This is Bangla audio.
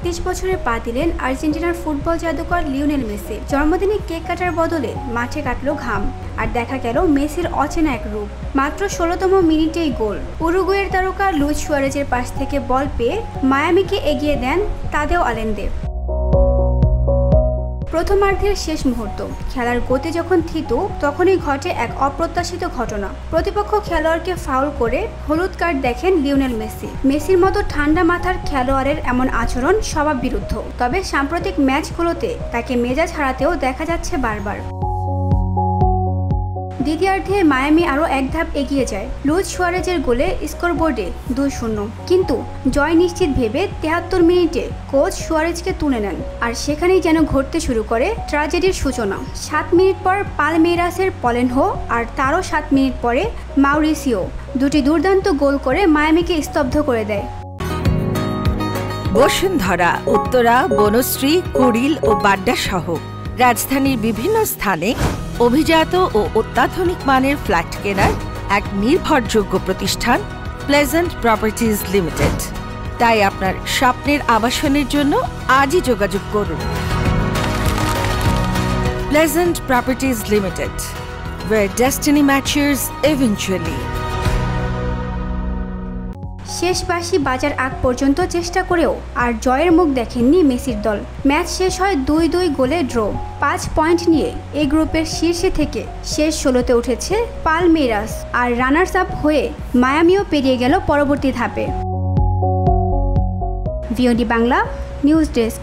৩১ বছরে পা দিলেন আর্জেন্টিনার ফুটবল জাদুকর লিওনেল মেসি। জন্মদিনে কেক কাটার বদলে মাঠে কাটলো ঘাম, আর দেখা গেল মেসির অচেনা এক রূপ। মাত্র ১৬তম মিনিটেই গোল। উরুগুয়ের তারকা লুইস সুয়ারেজের পাশ থেকে বল পেয়ে মায়ামিকে এগিয়ে দেন তাদেও আলেন্দে। প্রথমার্ধের শেষ মুহূর্ত, খেলার গতি যখন থিত তখনই ঘটে এক অপ্রত্যাশিত ঘটনা। প্রতিপক্ষ খেলোয়াড়কে ফাউল করে হলুদ কার্ড দেখেন লিওনেল মেসি। মেসির মতো ঠান্ডা মাথার খেলোয়াড়ের এমন আচরণ স্বভাব বিরুদ্ধ, তবে সাম্প্রতিক ম্যাচগুলোতে তাকে মেজাজ হারাতেও দেখা যাচ্ছে বারবার। দ্বিতীয়ার্ধে মায়ামি আরও এক ধাপ এগিয়ে যায়। লুইস সুয়ারেজের গোলে স্কোরবোর্ডে ২-০, কিন্তু জয় নিশ্চিত ভেবে ৭৩ মিনিটে কোচ সুয়ারেজকে তুলে নেন, আর সেখানেই যেন ঘটতে শুরু করে ট্র্যাজেডির সূচনা। ৭ মিনিট পর পালমেইরাসের পলেনহো আর তারও ৭ মিনিট পরে মাউরিসিও দুটি দুর্দান্ত গোল করে মায়ামিকে স্তব্ধ করে দেয়। বসুন্ধরা, উত্তরা, বনশ্রী, কুড়িল ও বাড্ডা সহ রাজধানীর বিভিন্ন স্থানে অভিজাত ও অত্যাধুনিক মানের ফ্ল্যাট কেনার এক নির্ভরযোগ্য প্রতিষ্ঠান প্লেজেন্ট প্রপার্টিজ লিমিটেড। তাই আপনার স্বপ্নের আবাসনের জন্য আজই যোগাযোগ করুন। Pleasant properties limited, where destiny matches eventually। শেষ বাঁশি বাজার আগ পর্যন্ত চেষ্টা করেও আর জয়ের মুখ দেখেননি মেসির দল। ম্যাচ শেষ হয় ২-২ গোলে ড্র। ৫ পয়েন্ট নিয়ে এই গ্রুপের শীর্ষে থেকে শেষ ১৬তে উঠেছে পালমেইরাস, আর রানার্স আপ হয়ে মায়ামিও পেরিয়ে গেল পরবর্তী ধাপে। VOD Bangla news desk.